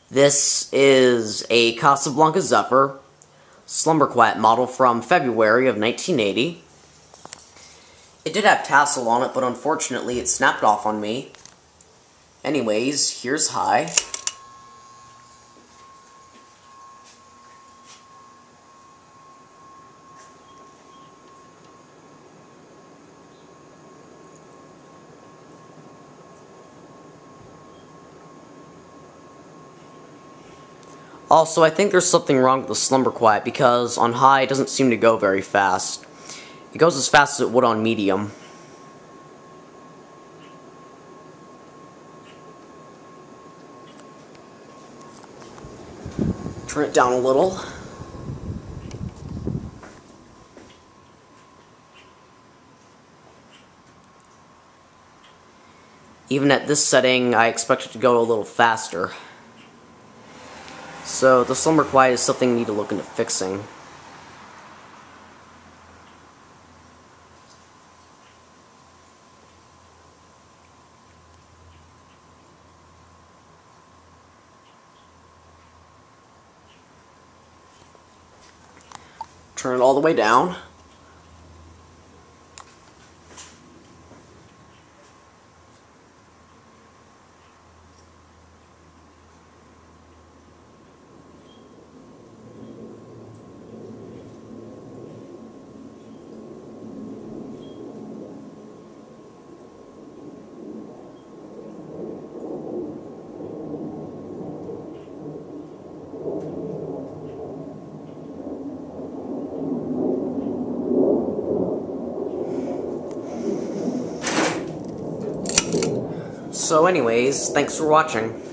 This is a Casablanca Zephyr, Slumber-Quiet model from February of 1980. It did have tassel on it, but unfortunately it snapped off on me. Anyways, here's high. Also, I think there's something wrong with the Slumber-Quiet because on high it doesn't seem to go very fast. It goes as fast as it would on medium. Turn it down a little. Even at this setting, I expect it to go a little faster. So the Slumber-Quiet is something you need to look into fixing. Turn it all the way down. So anyways, thanks for watching.